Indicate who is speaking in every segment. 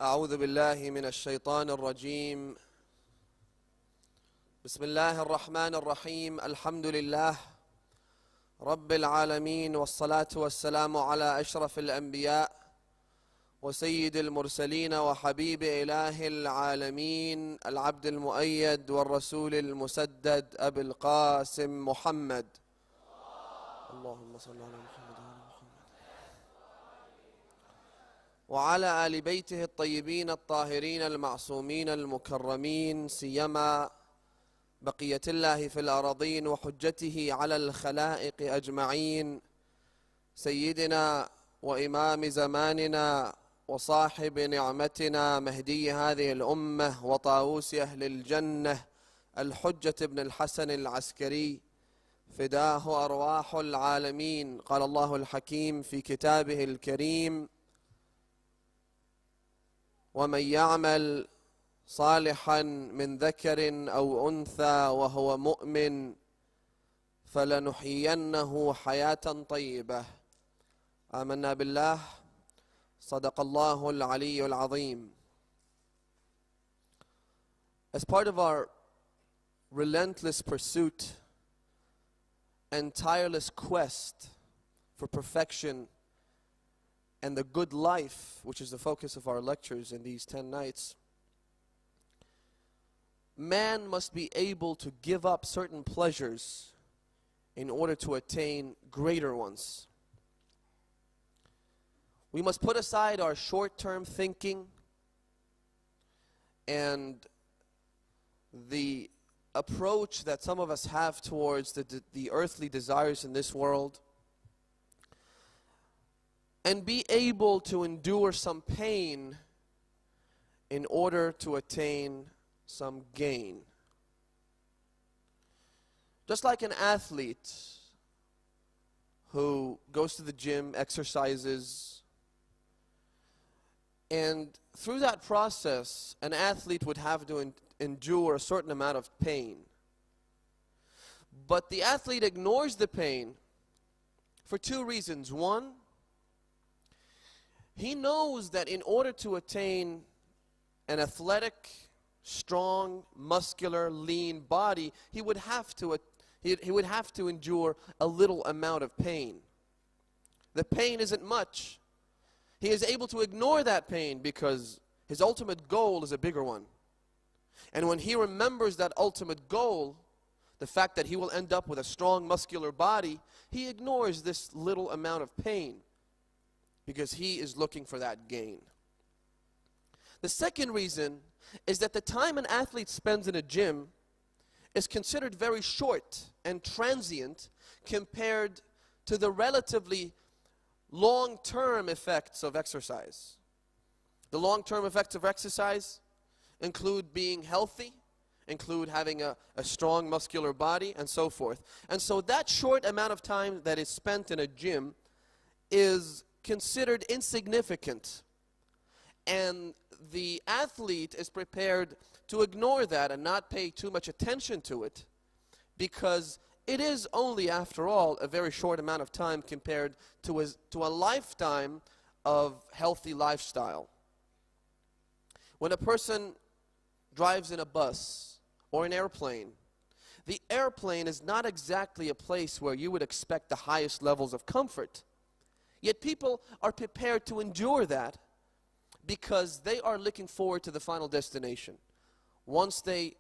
Speaker 1: أعوذ بالله من الشيطان الرجيم. بسم الله الرحمن الرحيم. الحمد لله رب العالمين، والصلاة والسلام على أشرف الأنبياء وسيد المرسلين وحبيب إله العالمين، العبد المؤيد والرسول المسدد، أبي القاسم محمد. اللهم صل على محمد وعلى آل بيته الطيبين الطاهرين المعصومين المكرمين، سيما بقية الله في الأراضين وحجته على الخلائق أجمعين، سيدنا وإمام زماننا وصاحب نعمتنا مهدي هذه الأمة وطاووس أهل الجنة، الحجة بن الحسن العسكري، فداه أرواح العالمين. قال الله الحكيم في كتابه الكريم: ومن يعمل صالحا من ذكر أو أنثى وهو مؤمن فلنحيينه حياة طيبة. آمنا بالله. صدق الله العلي العظيم. As part of our relentless pursuit and tireless quest for perfection and the good life, which is the focus of our lectures in these 10 nights, man must be able to give up certain pleasures in order to attain greater ones. We must put aside our short-term thinking and the approach that some of us have towards the earthly desires in this world, and be able to endure some pain in order to attain some gain. Just like an athlete who goes to the gym, exercises, and through that process, an athlete would have to endure a certain amount of pain. But the athlete ignores the pain for two reasons. One, he knows that in order to attain an athletic, strong, muscular, lean body, he would have to endure a little amount of pain. The pain isn't much. He is able to ignore that pain because his ultimate goal is a bigger one. And when he remembers that ultimate goal, the fact that he will end up with a strong, muscular body, he ignores this little amount of pain because he is looking for that gain. The second reason is that the time an athlete spends in a gym is considered very short and transient compared to the relatively long-term effects of exercise. The long-term effects of exercise include being healthy, include having a strong muscular body, and so forth. And so that short amount of time that is spent in a gym is considered insignificant. And the athlete is prepared to ignore that and not pay too much attention to it because it is only, after all, a very short amount of time compared to a lifetime of healthy lifestyle. When a person drives in a bus or an airplane, the airplane is not exactly a place where you would expect the highest levels of comfort. Yet people are prepared to endure that because they are looking forward to the final destination. Once they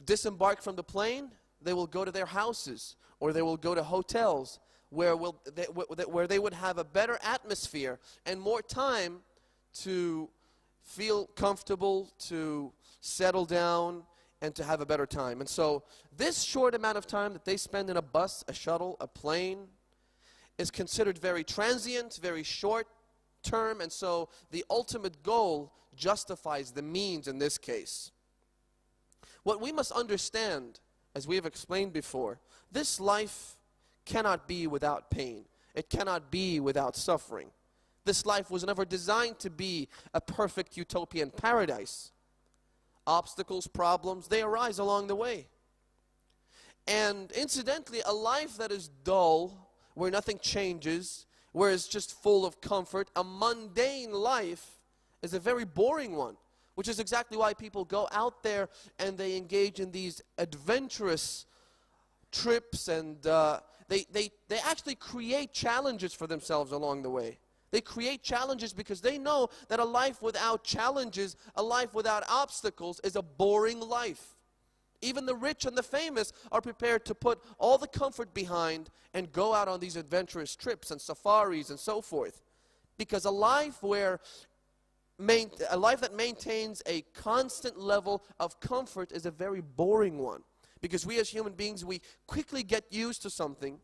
Speaker 1: disembark from the plane, they will go to their houses or they will go to hotels where they would have a better atmosphere and more time to feel comfortable, to settle down, and to have a better time. And so this short amount of time that they spend in a bus, a shuttle, a plane, is considered very transient, very short term, and so the ultimate goal justifies the means in this case. What we must understand, as we have explained before, this life cannot be without pain. It cannot be without suffering. This life was never designed to be a perfect utopian paradise. Obstacles, problems, they arise along the way. And incidentally, a life that is dull, where nothing changes, where it's just full of comfort, a mundane life is a very boring one, which is exactly why people go out there and they engage in these adventurous trips, and they actually create challenges for themselves along the way. They create challenges because they know that a life without challenges, a life without obstacles, is a boring life. Even the rich and the famous are prepared to put all the comfort behind and go out on these adventurous trips and safaris and so forth. Because a life that maintains a constant level of comfort is a very boring one. Because we as human beings, we quickly get used to something,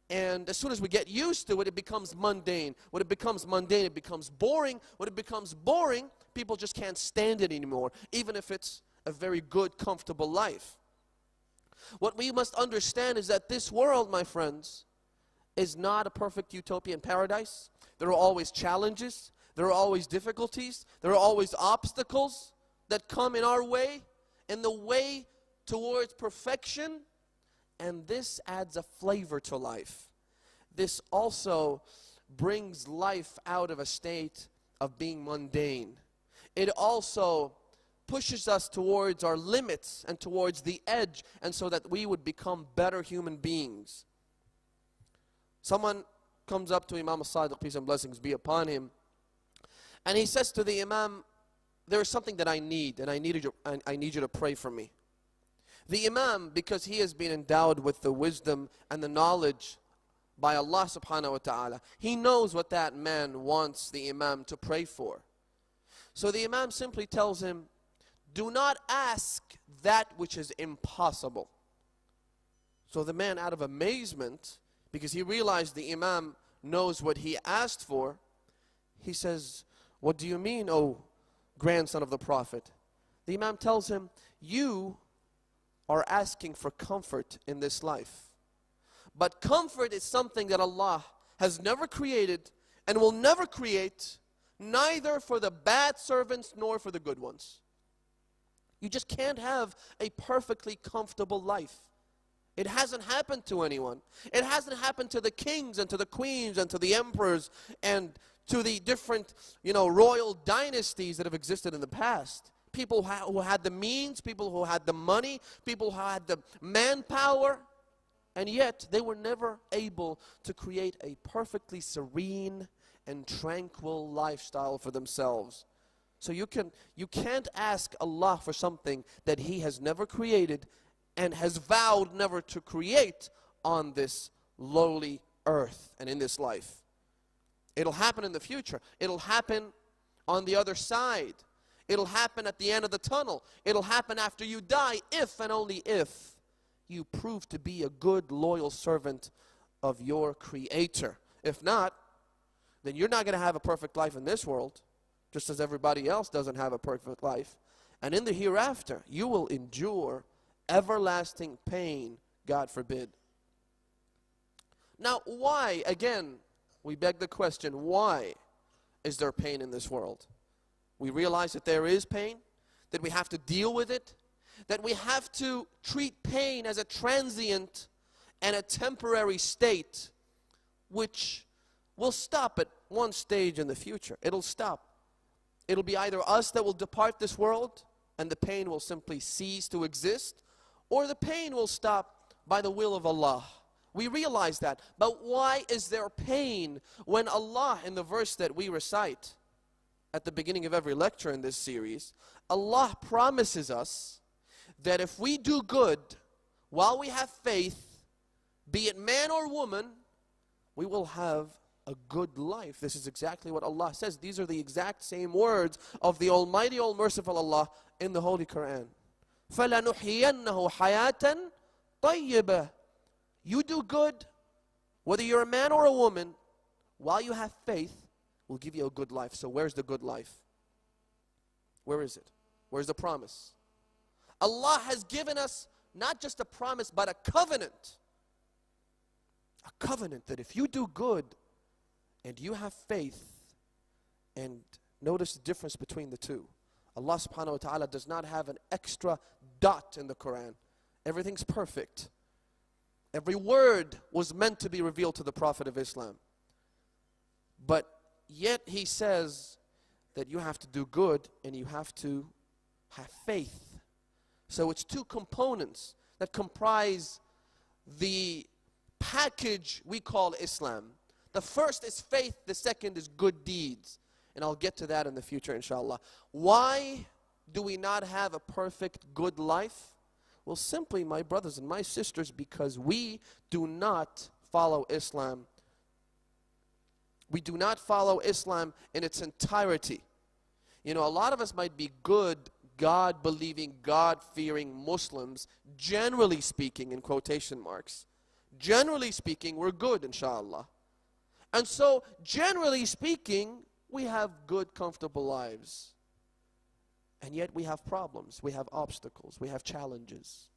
Speaker 1: and as soon as we get used to it, it becomes mundane. When it becomes mundane, it becomes boring. When it becomes boring, people just can't stand it anymore, even if it's a very good, comfortable life. What we must understand is that this world, my friends, is not a perfect utopian paradise. There are always challenges. There are always difficulties. There are always obstacles that come in our way, in the way towards perfection. And this adds a flavor to life. This also brings life out of a state of being mundane. It also pushes us towards our limits and towards the edge, and so that we would become better human beings. Someone comes up to Imam Al-Sadiq, peace and blessings be upon him, and he says to the Imam, there is something that I need, and I need you to pray for me. The Imam, because he has been endowed with the wisdom and the knowledge by Allah subhanahu wa ta'ala, he knows what that man wants the Imam to pray for. So the Imam simply tells him, do not ask that which is impossible. So the man, out of amazement, because he realized the Imam knows what he asked for, he says, what do you mean, O grandson of the Prophet? The Imam tells him, you are asking for comfort in this life. But comfort is something that Allah has never created and will never create, neither for the bad servants nor for the good ones. You just can't have a perfectly comfortable life. It hasn't happened to anyone. It hasn't happened to the kings and to the queens and to the emperors and to the different, royal dynasties that have existed in the past. People who had the means, people who had the money, people who had the manpower, and yet they were never able to create a perfectly serene and tranquil lifestyle for themselves. So you can't ask Allah for something that He has never created and has vowed never to create on this lowly earth and in this life. It'll happen in the future. It'll happen on the other side. It'll happen at the end of the tunnel. It'll happen after you die, if and only if you prove to be a good, loyal servant of your Creator. If not, then you're not going to have a perfect life in this world, just as everybody else doesn't have a perfect life. And in the hereafter, you will endure everlasting pain, God forbid. Now, why, again, we beg the question, why is there pain in this world? We realize that there is pain, that we have to deal with it, that we have to treat pain as a transient and a temporary state, which will stop at one stage in the future. It'll stop. It'll be either us that will depart this world and the pain will simply cease to exist, or the pain will stop by the will of Allah. We realize that. But why is there pain when Allah, in the verse that we recite at the beginning of every lecture in this series, Allah promises us that if we do good while we have faith, be it man or woman, we will have a good life. This is exactly what Allah says. These are the exact same words of the Almighty, All-Merciful Allah in the Holy Quran. فَلَنُحْيَنَّهُ حَيَاةً طَيِّبَةً. You do good, whether you're a man or a woman, while you have faith, will give you a good life. So where's the good life? Where is it? Where's the promise? Allah has given us not just a promise, but a covenant. A covenant that if you do good and you have faith, and notice the difference between the two. Allah subhanahu wa ta'ala does not have an extra dot in the Quran. Everything's perfect. Every word was meant to be revealed to the Prophet of Islam. But yet He says that you have to do good and you have to have faith. So it's two components that comprise the package we call Islam. The first is faith, the second is good deeds. And I'll get to that in the future, inshallah. Why do we not have a perfect, good life? Well, simply, my brothers and my sisters, because we do not follow Islam. We do not follow Islam in its entirety. You know, a lot of us might be good, God-believing, God-fearing Muslims, generally speaking, in quotation marks. Generally speaking, we're good, inshallah. And so, generally speaking, we have good, comfortable lives. And yet we have problems, we have obstacles, we have challenges.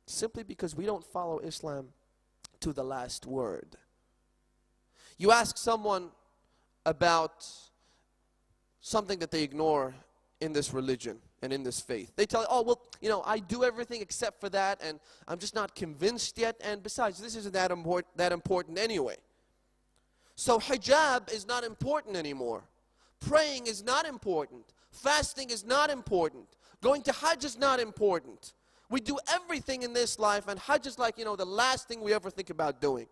Speaker 1: Simply because we don't follow Islam to the last word. You ask someone about something that they ignore in this religion and in this faith. They tell you, oh, well, you know, I do everything except for that, and I'm just not convinced yet, and besides, this isn't that important anyway. So hijab is not important anymore. Praying is not important. Fasting is not important. Going to Hajj is not important. We do everything in this life, and Hajj is like, you know, the last thing we ever think about doing.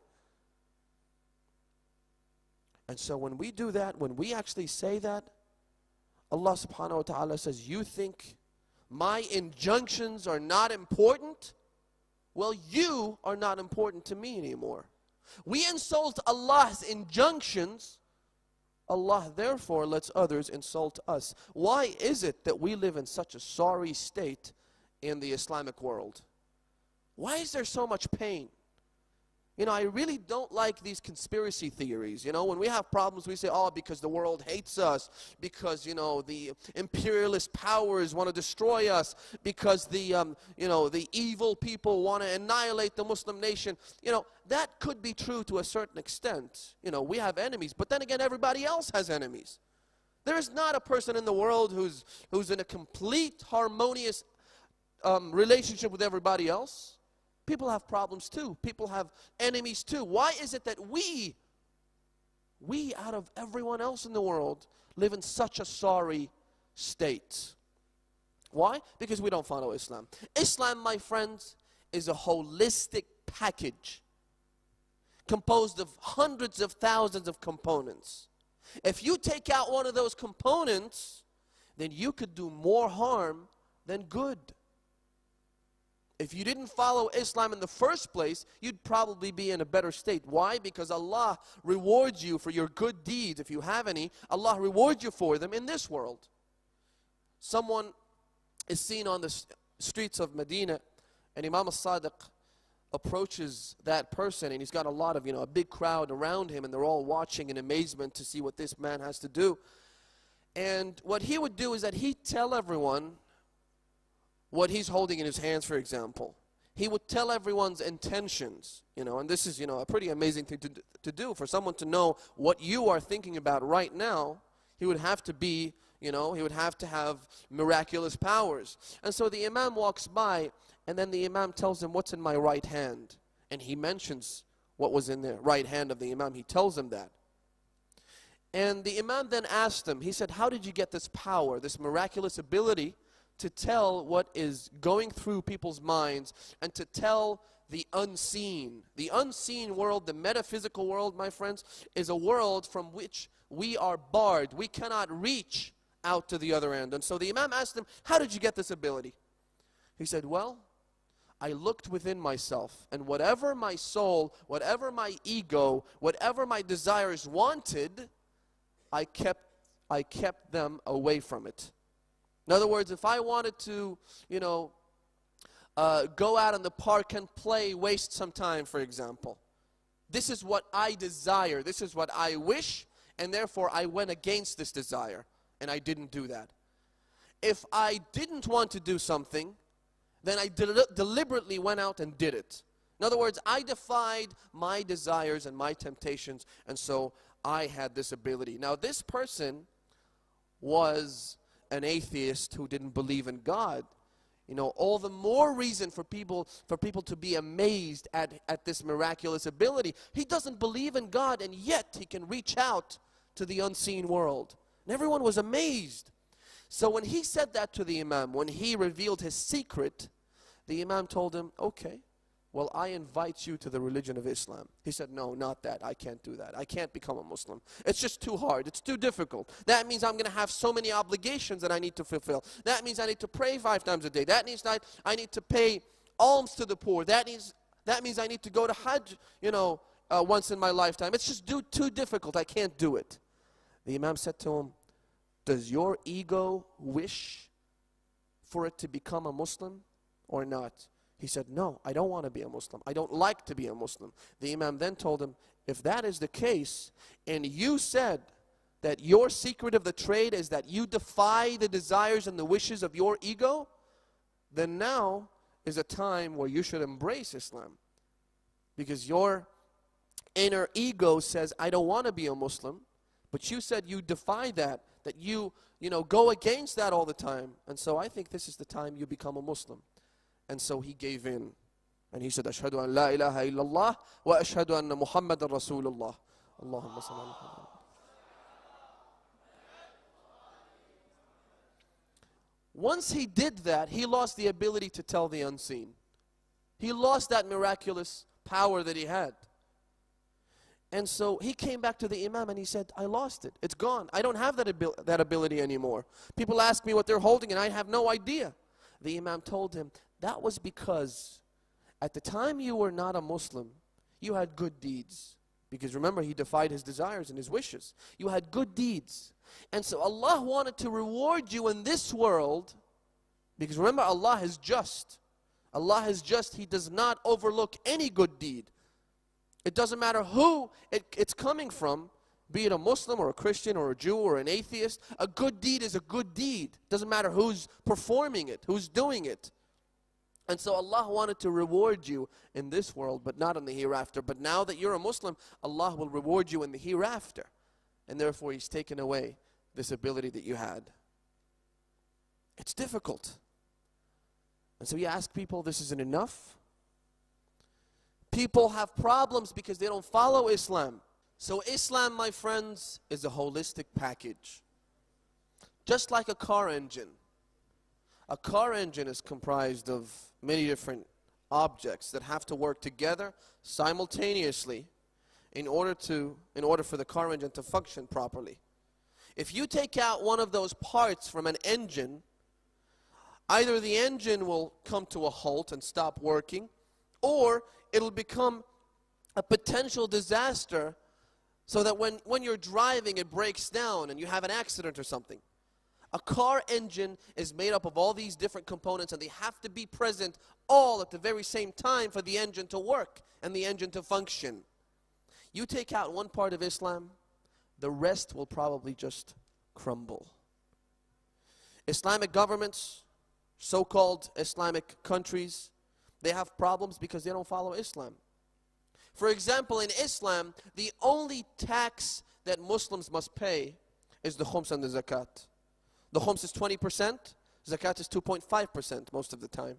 Speaker 1: And so when we do that, when we actually say that, Allah subhanahu wa ta'ala says, you think my injunctions are not important? Well, you are not important to me anymore. We insult Allah's injunctions. Allah therefore lets others insult us. Why is it that we live in such a sorry state in the Islamic world? Why is there so much pain? You know, I really don't like these conspiracy theories. You know, when we have problems, we say, oh, because the world hates us, because, you know, the imperialist powers want to destroy us, because the, you know, the evil people want to annihilate the Muslim nation. You know, that could be true to a certain extent. You know, we have enemies, but then again, everybody else has enemies. There is not a person in the world who's in a complete harmonious relationship with everybody else. People have problems too. People have enemies too. Why is it that we out of everyone else in the world live in such a sorry state? Why? Because we don't follow Islam. Islam, my friends, is a holistic package composed of hundreds of thousands of components. If you take out one of those components, then you could do more harm than good. If you didn't follow Islam in the first place, you'd probably be in a better state. Why? Because Allah rewards you for your good deeds, if you have any. Allah rewards you for them in this world. Someone is seen on the streets of Medina, and Imam Al-Sadiq approaches that person, and he's got a lot of, you know, a big crowd around him, and they're all watching in amazement to see what this man has to do. And what he would do is that he'd tell everyone what he's holding in his hands, for example. He would tell everyone's intentions, you know, and this is, you know, a pretty amazing thing to do. For someone to know what you are thinking about right now, he would have to be, you know, he would have to have miraculous powers. And so the Imam walks by, and then the Imam tells him, what's in my right hand? And he mentions what was in the right hand of the Imam. He tells him that. And the Imam then asked him, he said, how did you get this power, this miraculous ability to tell what is going through people's minds and to tell the unseen? The unseen world, the metaphysical world, my friends, is a world from which we are barred. We cannot reach out to the other end. And so the Imam asked him, how did you get this ability? He said, well, I looked within myself, and whatever my soul, whatever my ego, whatever my desires wanted, I kept them away from it. In other words, if I wanted to, you know, go out in the park and play, waste some time, for example, this is what I desire, this is what I wish, and therefore I went against this desire, and I didn't do that. If I didn't want to do something, then I deliberately went out and did it. In other words, I defied my desires and my temptations, and so I had this ability. Now, this person was an atheist who didn't believe in God. You know, all the more reason for people to be amazed at this miraculous ability. He doesn't believe in God, and yet he can reach out to the unseen world. And everyone was amazed. So when he said that to the Imam, when he revealed his secret, the Imam told him, okay, well, I invite you to the religion of Islam. He said, no, not that. I can't do that. I can't become a Muslim. It's just too hard. It's too difficult. That means I'm going to have so many obligations that I need to fulfill. That means I need to pray 5 times a day. That means I need to pay alms to the poor. That means I need to go to Hajj, once in my lifetime. It's just too difficult. I can't do it. The Imam said to him, does your ego wish for it to become a Muslim or not? He said, no, I don't want to be a Muslim. I don't like to be a Muslim. The Imam then told him, if that is the case, and you said that your secret of the trade is that you defy the desires and the wishes of your ego, then now is a time where you should embrace Islam. Because your inner ego says, I don't want to be a Muslim, but you said you defy that you go against that all the time. And so I think this is the time you become a Muslim. And so he gave in. And he said, Ashhadu an la ilaha illallah wa ashhadu anna Muhammadan Rasulullah. Allahumma salli ala Muhammad. Once he did that, he lost the ability to tell the unseen. He lost that miraculous power that he had. And so he came back to the Imam and he said, I lost it. It's gone. I don't have that ability anymore. People ask me what they're holding and I have no idea. The Imam told him, that was because at the time you were not a Muslim, you had good deeds. Because remember, he defied his desires and his wishes. You had good deeds. And so Allah wanted to reward you in this world, because remember, Allah is just. Allah is just. He does not overlook any good deed. It doesn't matter who it's coming from, be it a Muslim or a Christian or a Jew or an atheist. A good deed is a good deed. It doesn't matter who's performing it, who's doing it. And so Allah wanted to reward you in this world, but not in the hereafter. But now that you're a Muslim, Allah will reward you in the hereafter. And therefore He's taken away this ability that you had. It's difficult. And so you ask people, this isn't enough? People have problems because they don't follow Islam. So Islam, my friends, is a holistic package. Just like a car engine. A car engine is comprised of many different objects that have to work together simultaneously in order for the car engine to function properly. If you take out one of those parts from an engine, either the engine will come to a halt and stop working, or it'll become a potential disaster so that when you're driving it breaks down and you have an accident or something. A car engine is made up of all these different components, and they have to be present all at the very same time for the engine to work and the engine to function. You take out one part of Islam, the rest will probably just crumble. Islamic governments, so-called Islamic countries, they have problems because they don't follow Islam. For example, in Islam, the only tax that Muslims must pay is the khums and the zakat. The khums is 20%, zakat is 2.5% most of the time.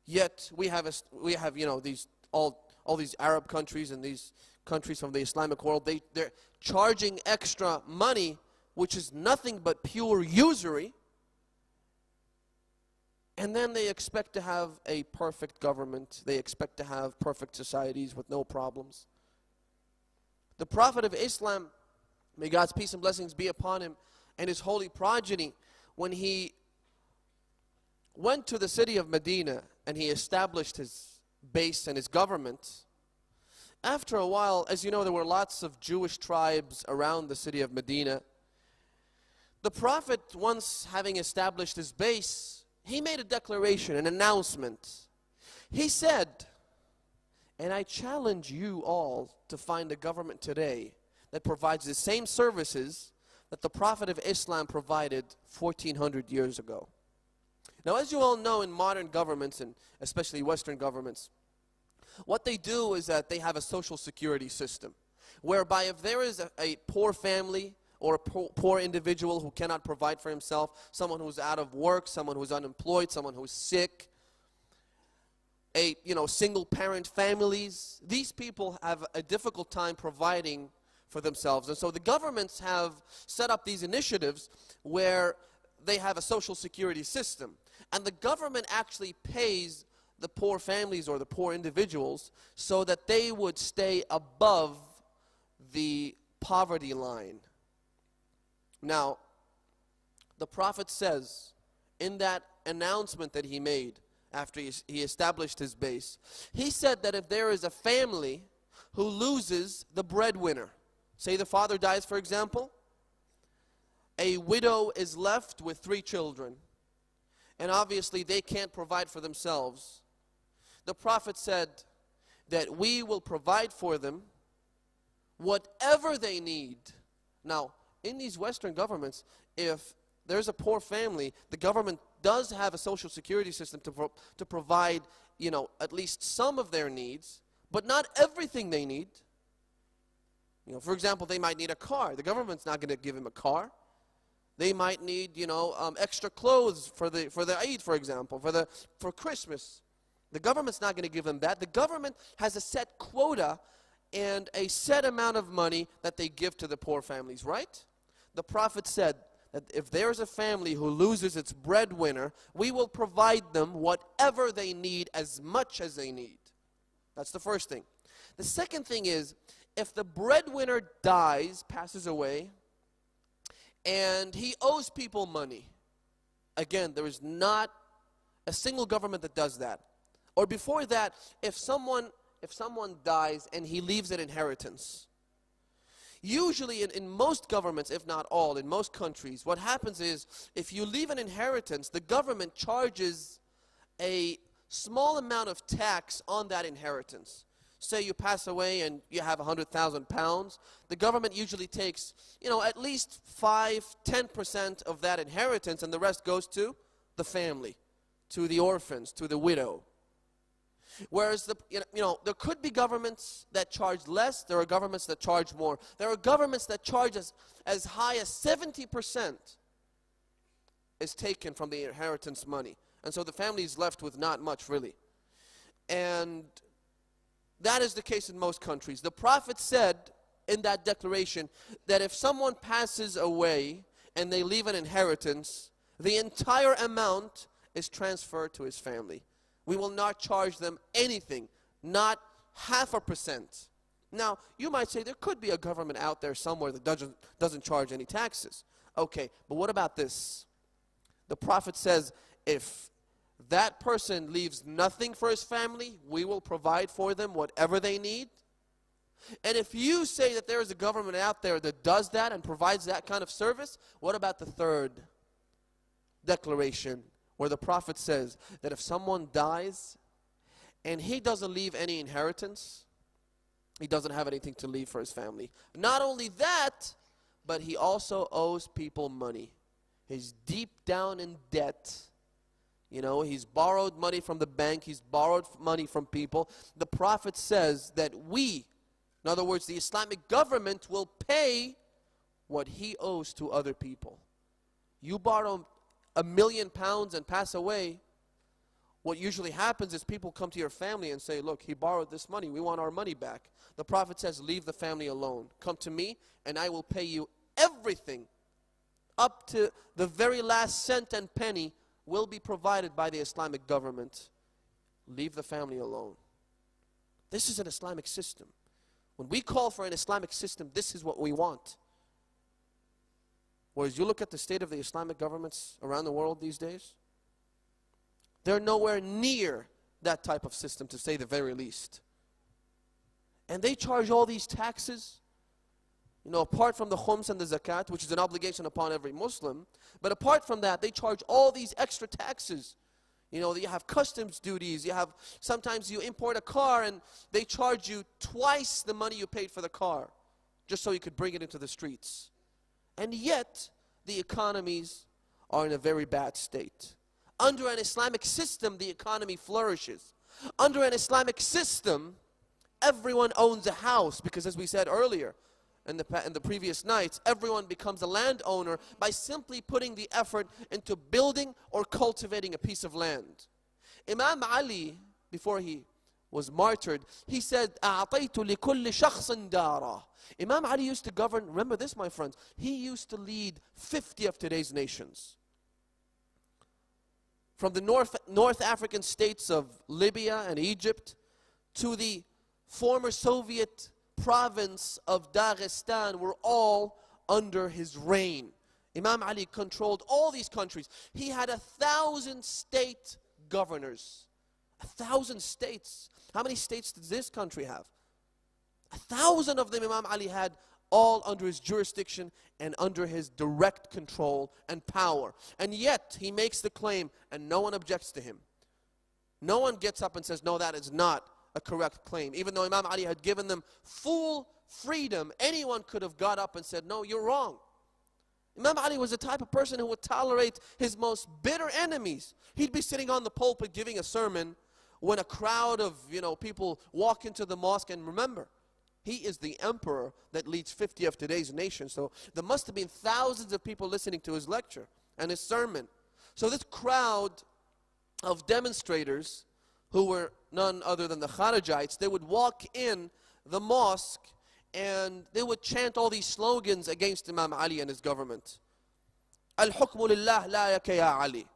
Speaker 1: Yet we have these all these Arab countries and these countries from the Islamic world, they're charging extra money, which is nothing but pure usury. And then they expect to have a perfect government. They expect to have perfect societies with no problems. The Prophet of Islam, may God's peace and blessings be upon him, and his holy progeny, when he went to the city of Medina and he established his base and his government, after a while, as you know, there were lots of Jewish tribes around the city of Medina. The Prophet, once having established his base, he made a declaration, an announcement. He said, and I challenge you all to find a government today that provides the same services that the Prophet of Islam provided 1400 years ago. Now, as you all know, in modern governments, and especially Western governments, what they do is that they have a social security system, whereby if there is a poor family or a poor individual who cannot provide for himself, someone who's out of work, someone who's unemployed, someone who's sick, single parent families, these people have a difficult time providing for themselves. And so the governments have set up these initiatives where they have a social security system. And the government actually pays the poor families or the poor individuals so that they would stay above the poverty line. Now, the Prophet says in that announcement that he made after he established his base, he said that if there is a family who loses the breadwinner, say the father dies, for example, a widow is left with 3 children, and obviously they can't provide for themselves. The Prophet said that we will provide for them whatever they need. Now, in these Western governments, if there's a poor family, the government does have a social security system to provide, at least some of their needs, but not everything they need. For example, they might need a car. The government's not going to give him a car. They might need, extra clothes for the Eid, for example, for Christmas. The government's not going to give them that. The government has a set quota and a set amount of money that they give to the poor families, right? The Prophet said that if there's a family who loses its breadwinner, we will provide them whatever they need, as much as they need. That's the first thing. The second thing is, if the breadwinner dies, passes away, and he owes people money, again, there is not a single government that does that. Or before that, if someone dies and he leaves an inheritance, usually in most governments, if not all, in most countries, what happens is, if you leave an inheritance, the government charges a small amount of tax on that inheritance. Say you pass away and you have 100,000 pounds, the government usually takes, at least 5–10% of that inheritance, and the rest goes to the family, to the orphans, to the widow. Whereas, there could be governments that charge less, there are governments that charge more. There are governments that charge as high as 70% is taken from the inheritance money. And so the family is left with not much, really. And that is the case in most countries. The Prophet said in that declaration that if someone passes away and they leave an inheritance, the entire amount is transferred to his family. We will not charge them anything, not 0.5%. Now, you might say there could be a government out there somewhere that doesn't charge any taxes. Okay, but what about this? The Prophet says, if that person leaves nothing for his family, we will provide for them whatever they need. And if you say that there is a government out there that does that and provides that kind of service, what about the third declaration, where the Prophet says that if someone dies and he doesn't leave any inheritance, he doesn't have anything to leave for his family. Not only that, but he also owes people money. He's deep down in debt. He's borrowed money from the bank. He's borrowed money from people. The Prophet says that we, in other words, the Islamic government, will pay what he owes to other people. You borrow £1 million and pass away, what usually happens is people come to your family and say, look, he borrowed this money, we want our money back. The Prophet says, leave the family alone. Come to me and I will pay you everything, up to the very last cent and penny will be provided by the Islamic government. Leave the family alone. This is an Islamic system. When we call for an Islamic system, this is what we want. Whereas you look at the state of the Islamic governments around the world these days, they're nowhere near that type of system, to say the very least. And they charge all these taxes, apart from the khums and the zakat, which is an obligation upon every Muslim. But apart from that, they charge all these extra taxes. You have customs duties, sometimes you import a car and they charge you twice the money you paid for the car, just so you could bring it into the streets. And yet, the economies are in a very bad state. Under an Islamic system, the economy flourishes. Under an Islamic system, everyone owns a house, because as we said earlier, in the previous nights, everyone becomes a landowner by simply putting the effort into building or cultivating a piece of land. Imam Ali, before he was martyred, he said, أَعْطَيْتُ لِكُلِّ شَخْصٍ دَارًا. Imam Ali used to govern, remember this my friends, he used to lead 50 of today's nations. From the North African states of Libya and Egypt to the former Soviet province of Dagestan were all under his reign. Imam Ali controlled all these countries. He had 1,000 state governors. 1,000 states. How many states does this country have? 1,000 of them Imam Ali had, all under his jurisdiction and under his direct control and power. And yet he makes the claim and no one objects to him. No one gets up and says, no, that is not a correct claim. Even though Imam Ali had given them full freedom, anyone could have got up and said, no, you're wrong. Imam Ali was the type of person who would tolerate his most bitter enemies. He'd be sitting on the pulpit giving a sermon when a crowd of people walk into the mosque. And remember, he is the emperor that leads 50 of today's nations. So there must have been thousands of people listening to his lecture and his sermon. So this crowd of demonstrators, who were none other than the Kharijites, they would walk in the mosque and they would chant all these slogans against Imam Ali and his government. Al-hukmu lillah la yaka ya Ali.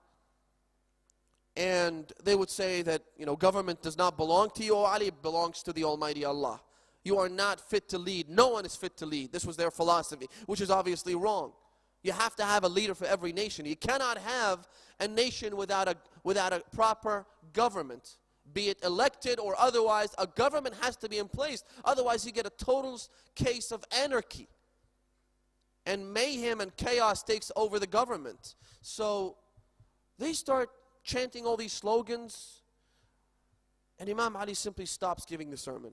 Speaker 1: And they would say that, government does not belong to you, O Ali, it belongs to the Almighty Allah. You are not fit to lead. No one is fit to lead. This was their philosophy, which is obviously wrong. You have to have a leader for every nation. You cannot have a nation without a proper government, be it elected or otherwise. A government has to be in place. Otherwise, you get a total case of anarchy. And mayhem and chaos takes over the government. So they start chanting all these slogans, and Imam Ali simply stops giving the sermon.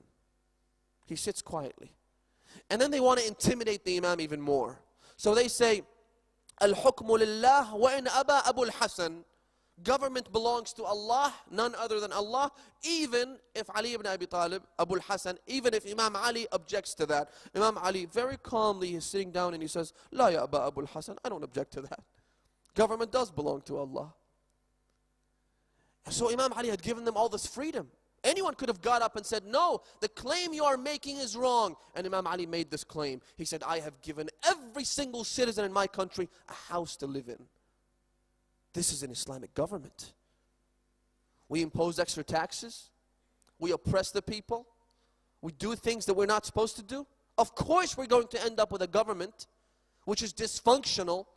Speaker 1: He sits quietly. And then they want to intimidate the Imam even more. So they say, Al-hukmu lillah wa in aba Abu al-Hasan. Government belongs to Allah, none other than Allah, even if Ali ibn Abi Talib, Abu al-Hasan, even if Imam Ali objects to that. Imam Ali very calmly is sitting down and he says, La ya Aba Abu al-Hasan, I don't object to that. Government does belong to Allah. So Imam Ali had given them all this freedom. Anyone could have got up and said, no, the claim you are making is wrong. And Imam Ali made this claim. He said, I have given every single citizen in my country a house to live in. This is an Islamic government. We impose extra taxes. We oppress the people. We do things that we're not supposed to do. Of course we're going to end up with a government which is dysfunctional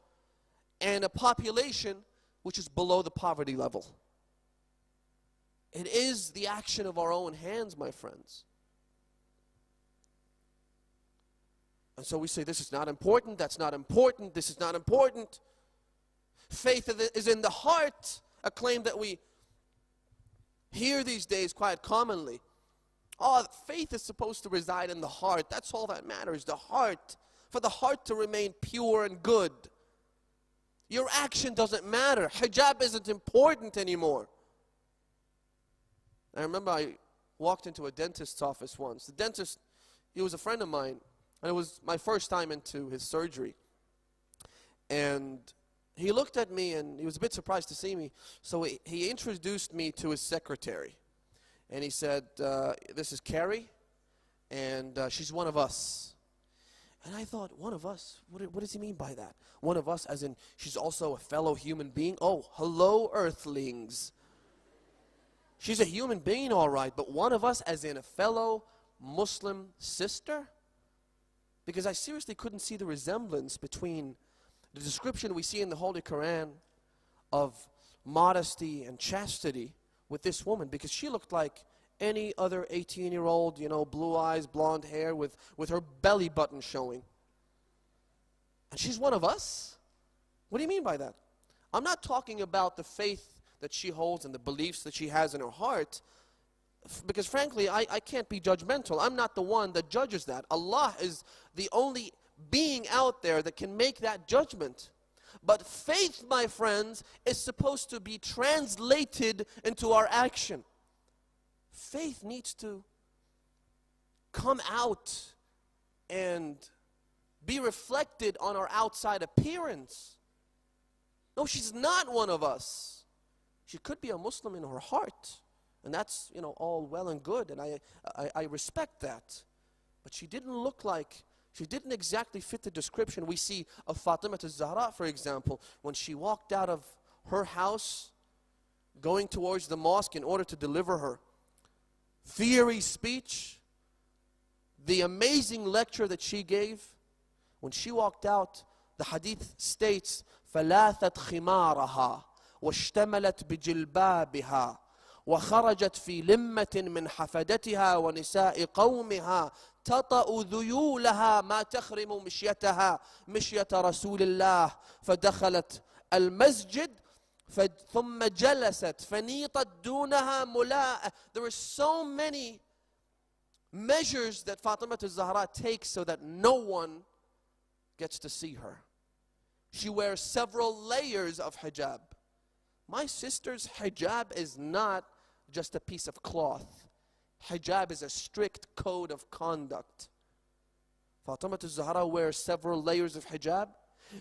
Speaker 1: and a population which is below the poverty level. It is the action of our own hands, my friends. And so we say, this is not important, that's not important, this is not important. Faith is in the heart, a claim that we hear these days quite commonly. Oh, faith is supposed to reside in the heart. That's all that matters, the heart. For the heart to remain pure and good. Your action doesn't matter. Hijab isn't important anymore. I remember I walked into a dentist's office once. The dentist, he was a friend of mine, and it was my first time into his surgery. And he looked at me, and he was a bit surprised to see me. So he introduced me to his secretary. And he said, this is Carrie, and she's one of us. And I thought, one of us? What does he mean by that? One of us, as in she's also a fellow human being? Oh, hello, earthlings. She's a human being, all right, but one of us as in a fellow Muslim sister? Because I seriously couldn't see the resemblance between the description we see in the Holy Quran of modesty and chastity with this woman, because she looked like any other 18-year-old, blue eyes, blonde hair with her belly button showing. And she's one of us? What do you mean by that? I'm not talking about the faith that she holds and the beliefs that she has in her heart, because frankly, I can't be judgmental. I'm not the one that judges that. Allah is the only being out there that can make that judgment. But faith, my friends, is supposed to be translated into our action. Faith needs to come out and be reflected on our outside appearance. No, she's not one of us. She could be a Muslim in her heart, And that's, all well and good, and I respect that. But she didn't look like, she didn't exactly fit the description we see of Fatima al-Zahra, for example, when she walked out of her house, going towards the mosque in order to deliver her fiery speech, the amazing lecture that she gave. When she walked out, the hadith states, فَلَاثَتْ خِمَارَهَا وَاشْتَمَلَتْ بِجِلْبَابِهَا وخرجت في لمة من حفدتها ونساء قومها تطأ ذيولها ما تخرم مشيتها مشية رسول الله فدخلت المسجد ثم جلست فنيطت دونها ملاء. There are so many measures that Fatima al-Zahra takes so that no one gets to see her. She wears several layers of hijab. My sister's hijab is not just a piece of cloth. Hijab is a strict code of conduct. Fatima al-Zahra wears several layers of hijab.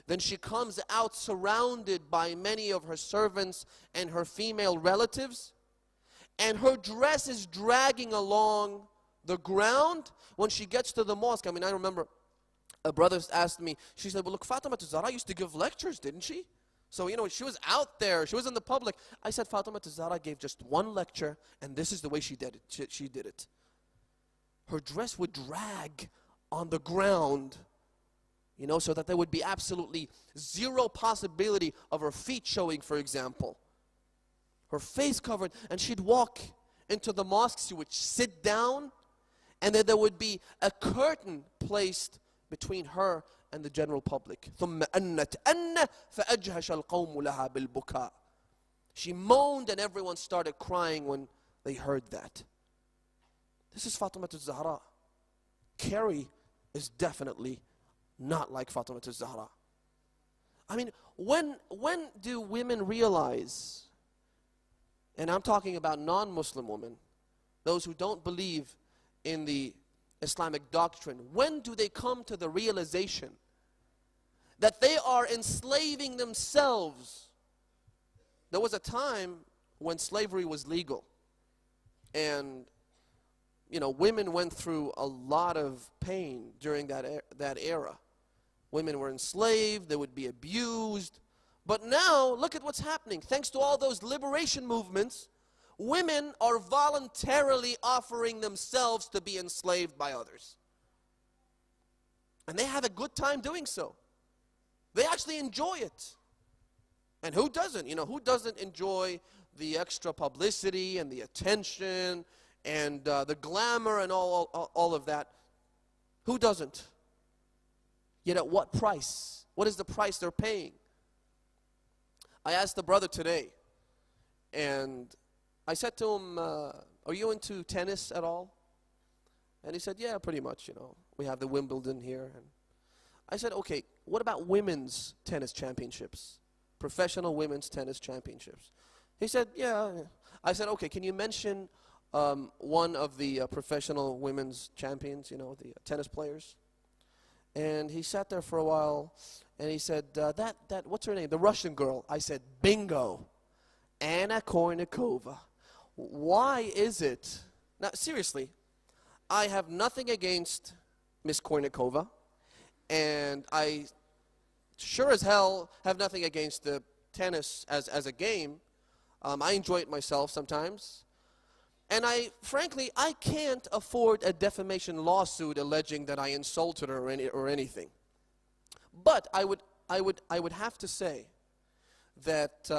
Speaker 1: Then she comes out surrounded by many of her servants and her female relatives. And her dress is dragging along the ground when she gets to the mosque. I remember a brother asked me, she said, well, look, Fatima al-Zahra used to give lectures, didn't she? So, she was out there, she was in the public. I said, Fatima al-Zahra gave just one lecture, and this is the way she did it. She did it. Her dress would drag on the ground, so that there would be absolutely zero possibility of her feet showing, for example. Her face covered, and she'd walk into the mosque, she would sit down, and then there would be a curtain placed between her and the general public. ثم أنت أن فأجهش القوم لها بالبكاء. She moaned and everyone started crying when they heard that. This is Fatima al-Zahra. Carrie is definitely not like Fatima al-Zahra. When do women realize, and I'm talking about non-Muslim women, those who don't believe in the Islamic doctrine, when do they come to the realization that they are enslaving themselves? There was a time when slavery was legal, and women went through a lot of pain during that era. Women were enslaved, they would be abused. But now, look at what's happening. Thanks to all those liberation movements, women are voluntarily offering themselves to be enslaved by others. And they have a good time doing so. They actually enjoy it. And who doesn't? Who doesn't enjoy the extra publicity and the attention and the glamour and all of that? Who doesn't? Yet at what price? What is the price they're paying? I asked the brother today, and I said to him, are you into tennis at all? And he said, yeah, pretty much, We have the Wimbledon here. And I said, okay, what about women's tennis championships? Professional women's tennis championships. He said, yeah. I said, okay, can you mention one of the professional women's champions, the tennis players? And he sat there for a while, and he said, what's her name? The Russian girl. I said, bingo. Anna Kournikova. Why is it? Now, seriously, I have nothing against Miss Kournikova, and I sure as hell have nothing against the tennis as a game. I enjoy it myself sometimes. And frankly, I can't afford a defamation lawsuit alleging that I insulted her or anything. But I would have to say that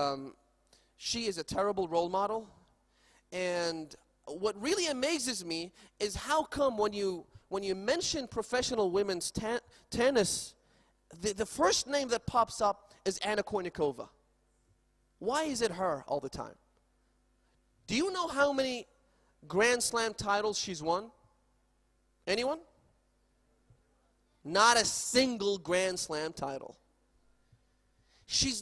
Speaker 1: she is a terrible role model. And what really amazes me is how come when you mention professional women's tennis, the first name that pops up is Anna Kournikova. Why is it her all the time? Do you know how many Grand Slam titles she's won? Anyone? Not a single Grand Slam title. She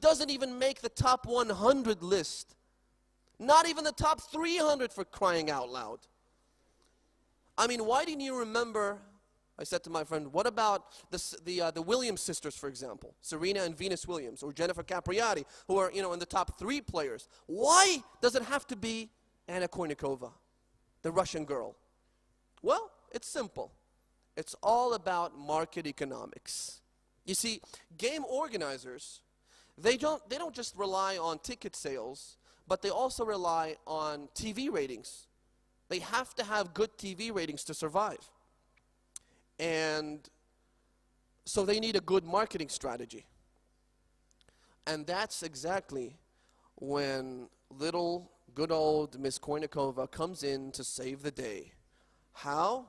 Speaker 1: doesn't even make the top 100 list. Not even the top 300, for crying out loud. Why didn't you remember, I said to my friend, what about the Williams sisters, for example, Serena and Venus Williams, or Jennifer Capriati, who are, in the top 3 players? Why does it have to be Anna Kournikova, the Russian girl? Well, it's simple. It's all about market economics. You see, game organizers, they don't just rely on ticket sales, but they also rely on TV ratings. They have to have good TV ratings to survive. And so they need a good marketing strategy. And that's exactly when little good old Miss Kournikova comes in to save the day. How?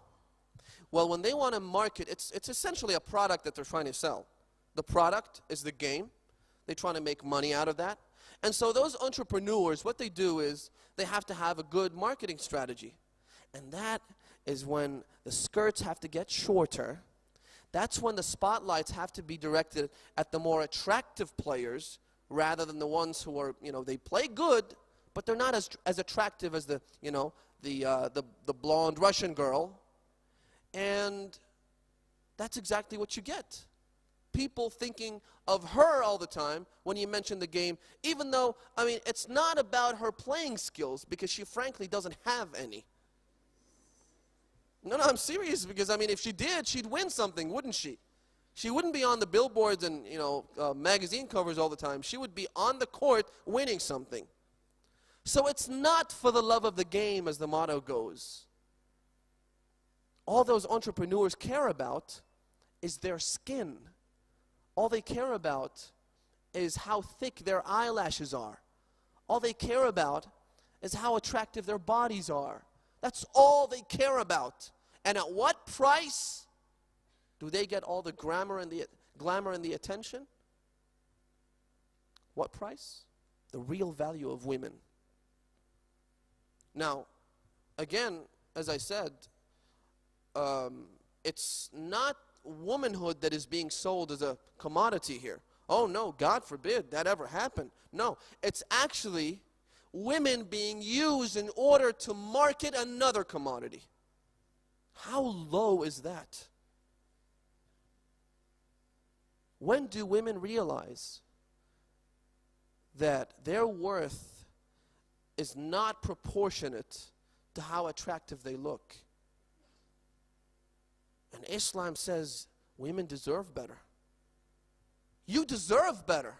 Speaker 1: Well, when they want to market, it's essentially a product that they're trying to sell. The product is the game. They're trying to make money out of that. And so those entrepreneurs, what they do is they have to have a good marketing strategy. And that is when the skirts have to get shorter. That's when the spotlights have to be directed at the more attractive players rather than the ones who are, they play good, but they're not as attractive as the blonde Russian girl. And that's exactly what you get. People thinking of her all the time when you mention the game, even though, it's not about her playing skills, because she frankly doesn't have any. No, I'm serious, because if she did, she'd win something, wouldn't she? She wouldn't be on the billboards and magazine covers all the time. She would be on the court winning something. So it's not for the love of the game, as the motto goes. All those entrepreneurs care about is their skin. All they care about is how thick their eyelashes are. All they care about is how attractive their bodies are. That's all they care about. And at what price do they get all the glamour and the attention? What price? The real value of women. Now, again, as I said, it's not womanhood that is being sold as a commodity here. Oh no, God forbid that ever happened. No, it's actually women being used in order to market another commodity. How low is that? When do women realize that their worth is not proportionate to how attractive they look? And Islam says women deserve better. You deserve better.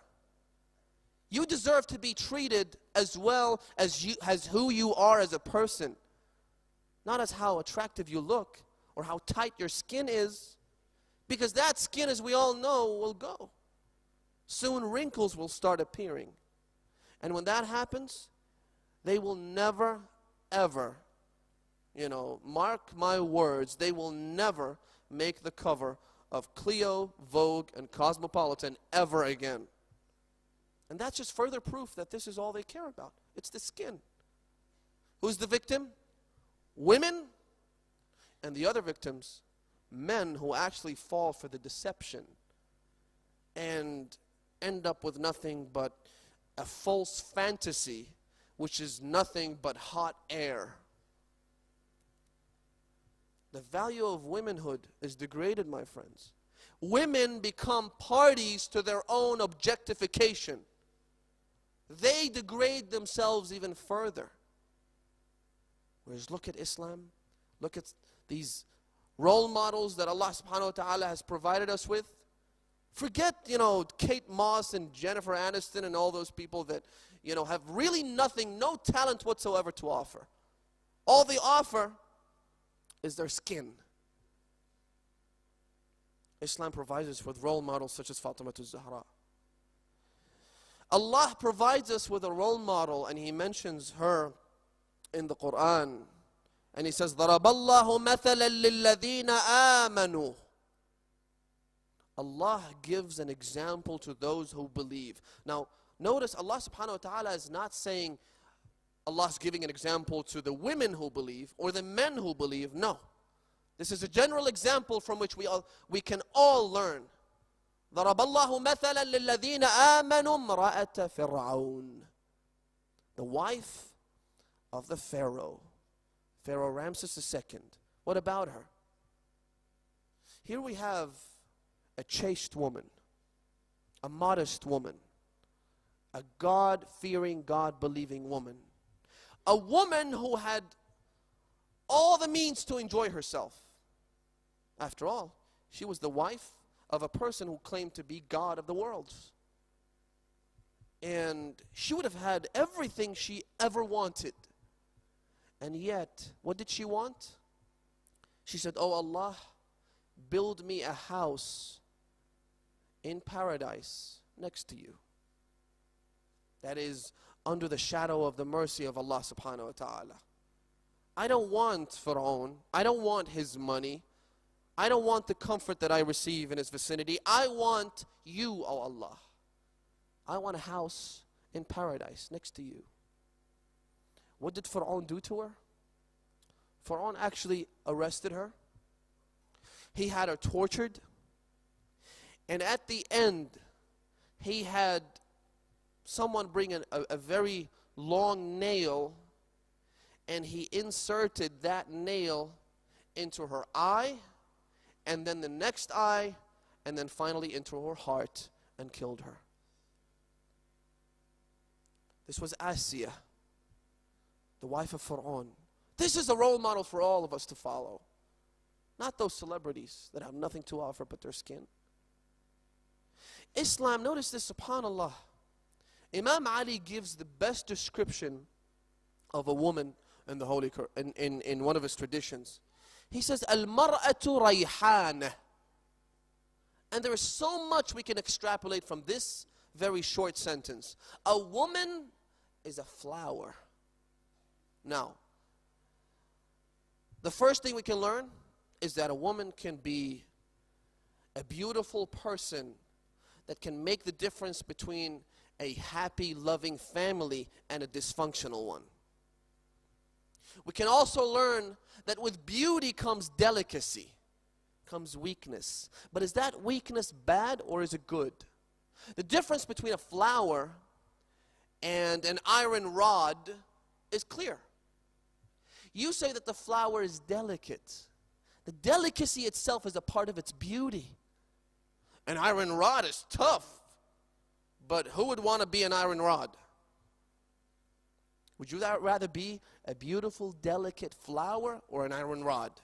Speaker 1: You deserve to be treated as well as who you are as a person. Not as how attractive you look or how tight your skin is. Because that skin, as we all know, will go. Soon wrinkles will start appearing. And when that happens, they will never, ever, mark my words, they will never make the cover of Clio, Vogue, and Cosmopolitan ever again. And that's just further proof that this is all they care about. It's the skin. Who's the victim? Women. And the other victims, men who actually fall for the deception and end up with nothing but a false fantasy, which is nothing but hot air. The value of womanhood is degraded, my friends. Women become parties to their own objectification. They degrade themselves even further. Whereas look at Islam, look at these role models that Allah subhanahu wa ta'ala has provided us with. Forget, Kate Moss and Jennifer Aniston and all those people that, have really nothing, no talent whatsoever to offer. All they offer is their skin. Islam provides us with role models such as Fatima al-Zahra. Allah provides us with a role model, and He mentions her in the Quran. And He says, ضَرَبَ اللَّهُ مَثَلًا لِلَّذِينَ آمَنُوا. Allah gives an example to those who believe. Now, notice Allah subhanahu wa ta'ala is not saying Allah's giving an example to the women who believe or the men who believe. No. This is a general example from which we can all learn. ضَرَبَ اللَّهُ مَثَلًا لِلَّذِينَ آمَنُوا امْرَأَةَ فِرْعَوْنَ. The wife of the Pharaoh Ramses II. What about her? Here we have a chaste woman, a modest woman, a God-fearing, God-believing woman, a woman who had all the means to enjoy herself. After all, she was the wife of a person who claimed to be God of the world. And she would have had everything she ever wanted. And yet, what did she want? She said, "Oh Allah, build me a house in paradise next to you. That is under the shadow of the mercy of Allah subhanahu wa ta'ala. I don't want Fir'aun. I don't want his money. I don't want the comfort that I receive in his vicinity. I want you, O Allah. I want a house in paradise next to you." What did Fir'aun do to her? Fir'aun actually arrested her. He had her tortured. And at the end, he had someone bring a very long nail, and he inserted that nail into her eye, and then the next eye, and then finally into her heart, and killed her. This was Asiya, the wife of Fir'aun. This is a role model for all of us to follow. Not those celebrities that have nothing to offer but their skin. Islam, notice this, subhanAllah. Imam Ali gives the best description of a woman in the Holy Quran, in one of his traditions. He says, "Al-mar'atu rayhan." And there is so much we can extrapolate from this very short sentence. A woman is a flower. Now, the first thing we can learn is that a woman can be a beautiful person that can make the difference between a happy, loving family and a dysfunctional one. We can also learn that with beauty comes delicacy, comes weakness. But is that weakness bad or is it good? The difference between a flower and an iron rod is clear. You say that the flower is delicate. The delicacy itself is a part of its beauty. An iron rod is tough, but who would want to be an iron rod? Would you rather be a beautiful, delicate flower or an iron rod?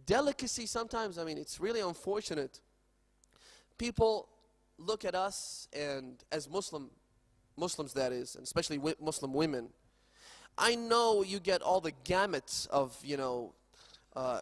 Speaker 1: Delicacy sometimes, I mean, it's really unfortunate. People look at us, and as Muslims that is, and especially Muslim women, I know you get all the gamuts of,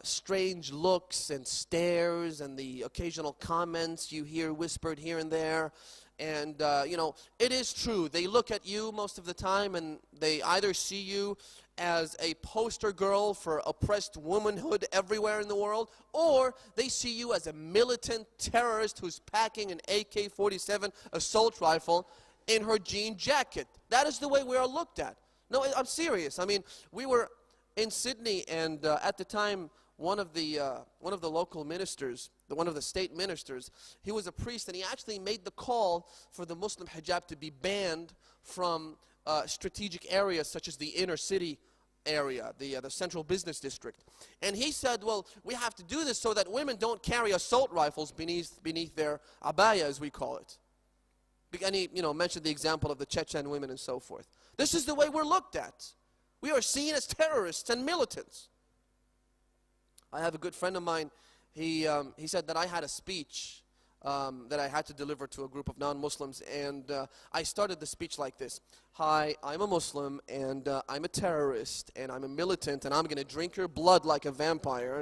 Speaker 1: strange looks and stares and the occasional comments you hear whispered here and there. And, it is true. They look at you most of the time and they either see you as a poster girl for oppressed womanhood everywhere in the world, or they see you as a militant terrorist who's packing an AK-47 assault rifle in her jean jacket. That is the way we are looked at. No, I'm serious. I mean, we were in Sydney, and at the time, one of the local ministers, one of the state ministers, he was a priest, and he actually made the call for the Muslim hijab to be banned from strategic areas such as the inner city area, the central business district. And he said, well, we have to do this so that women don't carry assault rifles beneath their abaya, as we call it. And he mentioned the example of the Chechen women and so forth. This is the way we're looked at. We are seen as terrorists and militants. I have a good friend of mine. He said that I had a speech that I had to deliver to a group of non-Muslims, and I started the speech like this: "Hi, I'm a Muslim, and I'm a terrorist, and I'm a militant, and I'm going to drink your blood like a vampire."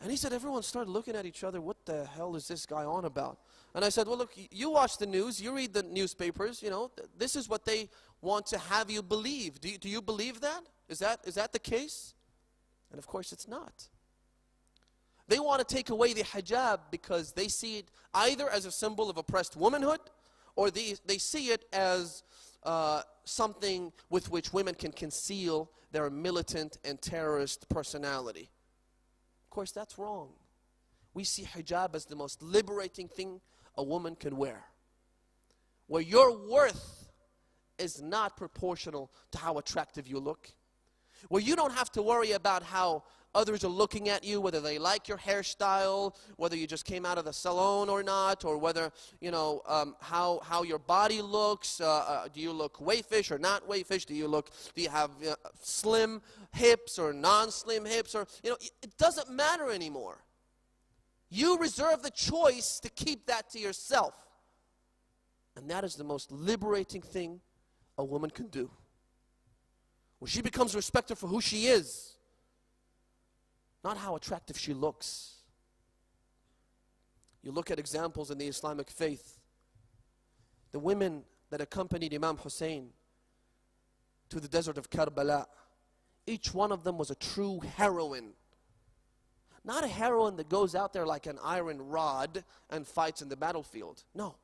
Speaker 1: And he said everyone started looking at each other. What the hell is this guy on about? And I said, well, look, you watch the news, you read the newspapers, this is what they want to have you believe. Do you believe that? Is that the case? And of course it's not. They want to take away the hijab because they see it either as a symbol of oppressed womanhood, or they see it as something with which women can conceal their militant and terrorist personality. Of course, that's wrong. We see hijab as the most liberating thing a woman can wear, where your worth is not proportional to how attractive you look, where you don't have to worry about how Others are looking at you, whether they like your hairstyle, whether you just came out of the salon or not, or whether, you know, how your body looks. Do you look wayfish or not wayfish? Do you have slim hips or non-slim hips? Or, you know, it doesn't matter anymore. You reserve the choice to keep that to yourself. And that is the most liberating thing a woman can do. When she becomes respected for who she is, not how attractive she looks. You look at examples in the Islamic faith. The women that accompanied Imam Hussain to the desert of Karbala, each one of them was a true heroine. Not a heroine that goes out there like an iron rod and fights in the battlefield. No.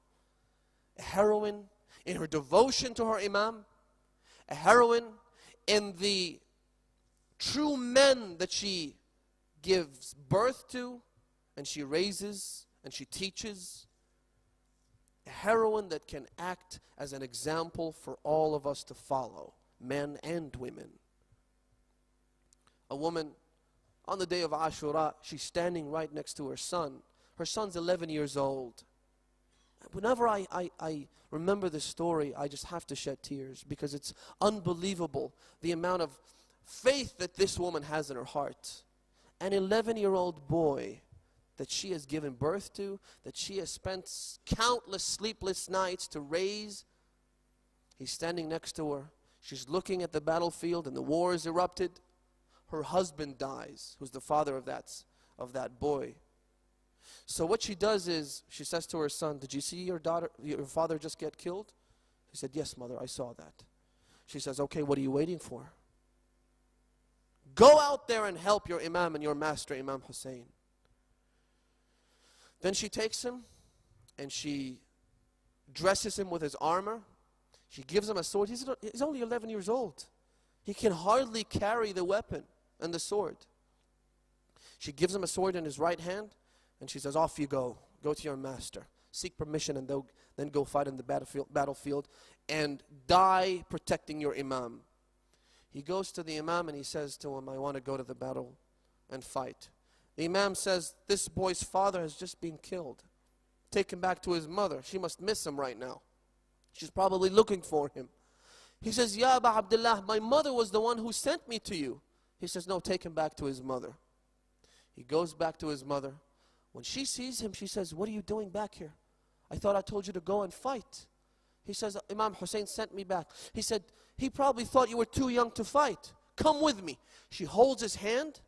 Speaker 1: A heroine in her devotion to her Imam. A heroine in the true men that she gives birth to, and she raises, and she teaches. A heroine that can act as an example for all of us to follow, men and women. A woman, on the day of Ashura, she's standing right next to her son. Her son's 11 years old. Whenever I remember this story, I just have to shed tears, because it's unbelievable the amount of faith that this woman has in her heart. An 11-year-old boy that she has given birth to, that she has spent countless sleepless nights to raise. He's standing next to her. She's looking at the battlefield and the war has erupted. Her husband dies, who's the father of that boy. So what she does is, she says to her son, "Did you see your father just get killed?" He said, "Yes, mother, I saw that." She says, "Okay, what are you waiting for? Go out there and help your Imam and your master, Imam Hussain." Then she takes him and she dresses him with his armor. She gives him a sword. He's only 11 years old. He can hardly carry the weapon and the sword. She gives him a sword in his right hand, and she says, "Off you go. Go to your master. Seek permission, and then go fight in the battlefield and die protecting your Imam." He goes to the Imam and he says to him, "I want to go to the battle and fight." The Imam says, "This boy's father has just been killed. Take him back to his mother. She must miss him right now. She's probably looking for him." He says, "Ya Aba Abdullah, my mother was the one who sent me to you." He says, "No, take him back to his mother." He goes back to his mother. When she sees him, she says, "What are you doing back here? I thought I told you to go and fight." He says, "Imam Hussain sent me back." He said, "He probably thought you were too young to fight. Come with me." She holds his hand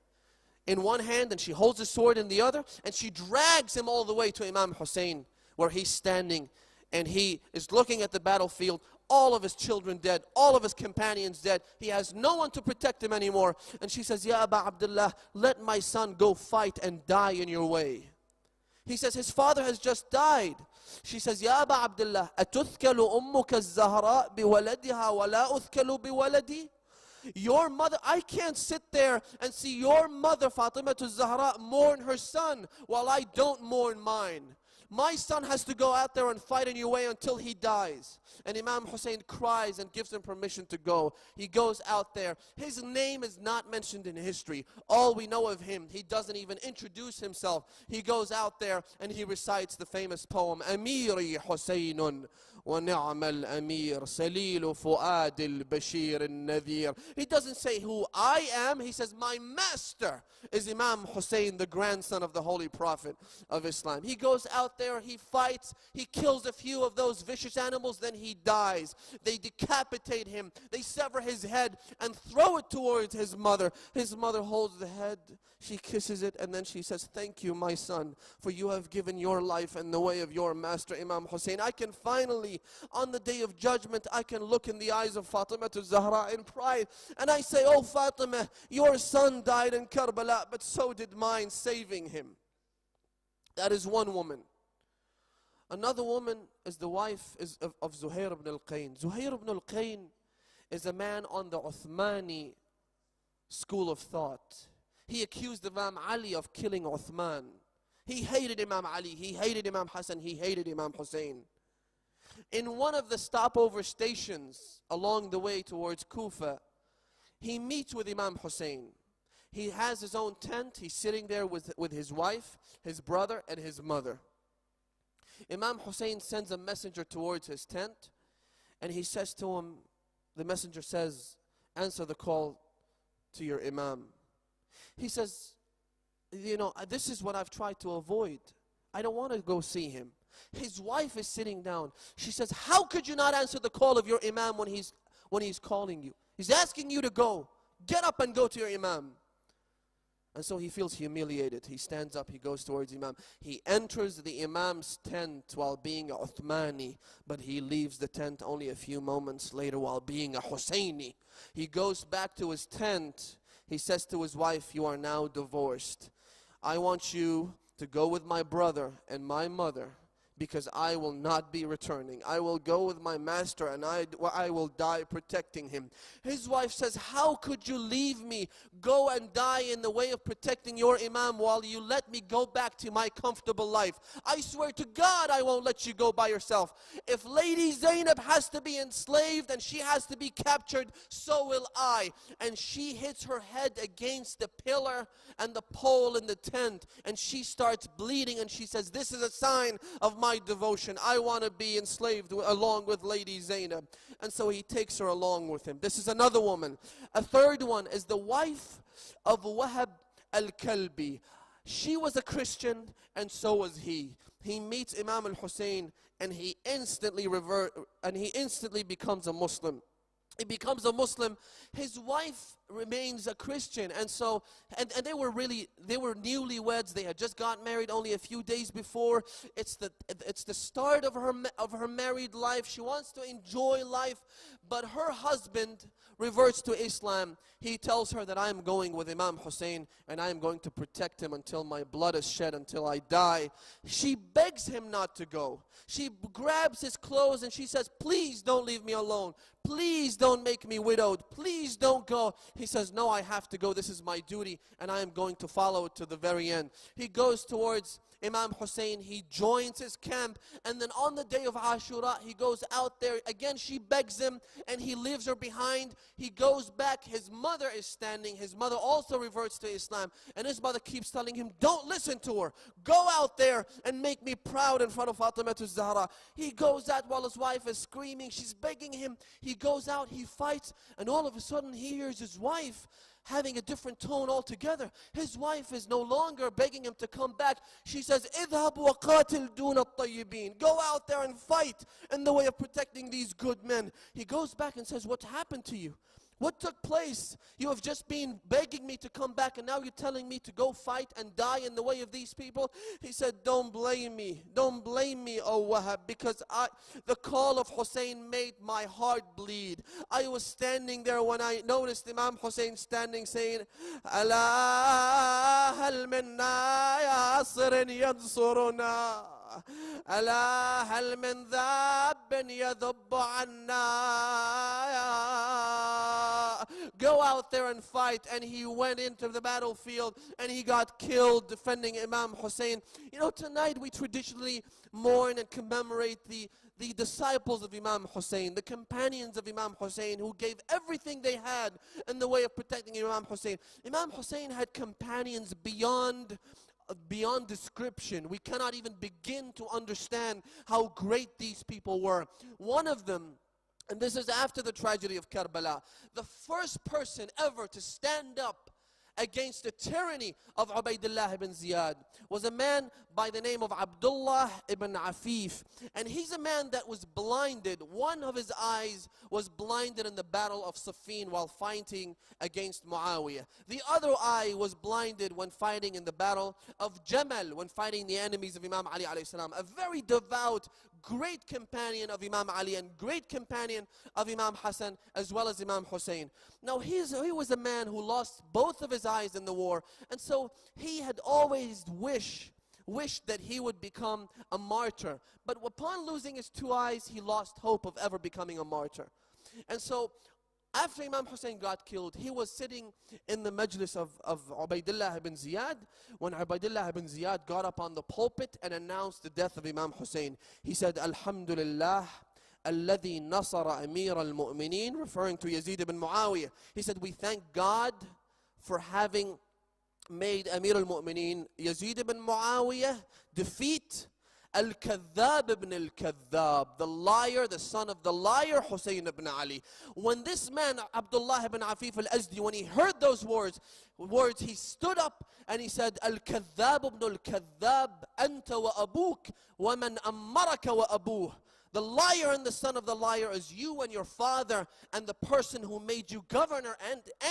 Speaker 1: in one hand and she holds his sword in the other, and she drags him all the way to Imam Hussain, where he's standing, and he is looking at the battlefield. All of his children dead, all of his companions dead. He has no one to protect him anymore. And she says, "Ya Aba Abdullah, let my son go fight and die in your way." He says, "His father has just died." She says, "Ya Aba Abdullah, أتثكل أمك الزهراء بولدها ولا أثكل بولدي?" Your mother, I can't sit there and see your mother Fatima al-Zahra mourn her son while I don't mourn mine. My son has to go out there and fight in your way until he dies. And Imam Hussain cries and gives him permission to go. He goes out there. His name is not mentioned in history. All we know of him, he doesn't even introduce himself. He goes out there and he recites the famous poem, "Amiri Husaynun wa ni'mal amir salil fuad al-Bashir al-Nadhir." He doesn't say who I am. He says, "My master is Imam Hussain, the grandson of the Holy Prophet of Islam." He goes out there, he fights, he kills a few of those vicious animals, then he dies. They decapitate him, they sever his head and throw it towards his mother. His mother holds the head, she kisses it, and then she says, "Thank you, my son, for you have given your life in the way of your master, Imam Hussain. I can finally, on the day of judgment, I can look in the eyes of Fatima al-Zahra in pride, and I say, oh Fatima, your son died in Karbala, but so did mine, saving him." That is one woman. Another woman is the wife of Zahir ibn al-Qayn. Zahir ibn al-Qayn is a man on the Uthmani school of thought. He accused Imam Ali of killing Uthman. He hated Imam Ali, he hated Imam Hassan, he hated Imam Hussain. In one of the stopover stations along the way towards Kufa, he meets with Imam Hussain. He has his own tent. He's sitting there with his wife, his brother, and his mother. Imam Hussain sends a messenger towards his tent, and he says to him, the messenger says, answer the call to your Imam. He says, you know, this is what I've tried to avoid. I don't want to go see him. His wife is sitting down. She says, how could you not answer the call of your Imam when he's calling you? He's asking you to go. Get up and go to your Imam. And so he feels humiliated. He stands up, he goes towards Imam. He enters the Imam's tent while being a Uthmani, but he leaves the tent only a few moments later while being a Husseini. He goes back to his tent. He says to his wife, you are now divorced. I want you to go with my brother and my mother, because I will not be returning. I will go with my master, and I will die protecting him. His wife says, how could you leave me, go and die in the way of protecting your Imam while you let me go back to my comfortable life? I swear to God I won't let you go by yourself. If Lady Zainab has to be enslaved and she has to be captured, so will I. And she hits her head against the pillar and the pole in the tent, and she starts bleeding, and she says, this is a sign of my devotion. I want to be enslaved along with Lady Zainab. And so he takes her along with him. This is another woman. A third one is the wife of Wahab al-Kalbi. She was a Christian, and so was he. He meets Imam al-Hussein, and he instantly becomes a Muslim. He becomes a Muslim. His wife remains a Christian, and so they were newlyweds. They had just got married only a few days before. It's the start of her married life. She wants to enjoy life, but her husband reverts to Islam. He tells her that I am going with Imam Hussein, and I am going to protect him until my blood is shed, until I die. She begs him not to go. She grabs his clothes and she says, please don't leave me alone. Please don't make me widowed. Please don't go. He says, no, I have to go. This is my duty, and I am going to follow it to the very end. He goes towards Imam Hussein. He joins his camp, and then on the day of Ashura, he goes out there. Again, she begs him, and he leaves her behind. He goes back. His mother is standing. His mother also reverts to Islam, and his mother keeps telling him, don't listen to her. Go out there and make me proud in front of Fatima Zahra. He goes out while his wife is screaming. She's begging him. He goes out, he fights, and all of a sudden he hears his wife having a different tone altogether. His wife is no longer begging him to come back. She says, اذهب وقاتل دون الطيبين. Go out there and fight in the way of protecting these good men. He goes back and says, what happened to you? What took place? You have just been begging me to come back, and now you're telling me to go fight and die in the way of these people? He said, don't blame me. Don't blame me, O Wahab, because the call of Hussein made my heart bleed. I was standing there when I noticed Imam Hussein standing saying, ألا هل منا ياسر ينصرنا ألا هل من ذاب يذب عنا. Go out there and fight. And he went into the battlefield and he got killed defending Imam Hussein. You know, tonight we traditionally mourn and commemorate the disciples of Imam Hussein, the companions of Imam Hussein, who gave everything they had in the way of protecting Imam Hussein. Imam Hussein had companions beyond description. We cannot even begin to understand how great these people were. One of them, and this is after the tragedy of Karbala, the first person ever to stand up against the tyranny of Ubaydullah ibn Ziyad was a man by the name of Abdullah ibn Afif. And he's a man that was blinded. One of his eyes was blinded in the battle of Siffin while fighting against Muawiyah. The other eye was blinded when fighting in the battle of Jamal, when fighting the enemies of Imam Ali alayhi salam. A very devout, great companion of Imam Ali and great companion of Imam Hassan as well as Imam Hussein. Now he was a man who lost both of his eyes in the war, and so he had always wished that he would become a martyr. But upon losing his two eyes, he lost hope of ever becoming a martyr. And so after Imam Hussein got killed, he was sitting in the majlis of Ubaydullah ibn Ziyad when Ubaydullah ibn Ziyad got up on the pulpit and announced the death of Imam Hussein. He said, Alhamdulillah, alladhi nasara amir al-mu'mineen, referring to Yazid ibn Muawiyah. He said, we thank God for having made Amir al-Mu'mineen Yazid ibn Muawiyah defeat Al-Kadhab ibn Al-Kadhab, the liar, the son of the liar, Hussein ibn Ali. When this man, Abdullah ibn Afif al-Azdi, when he heard those words, he stood up and he said, Al-Kadhab ibn Al-Kadhab, anta wa abuk, wa man ammaraka wa abuh. The liar and the son of the liar is you and your father and the person who made you governor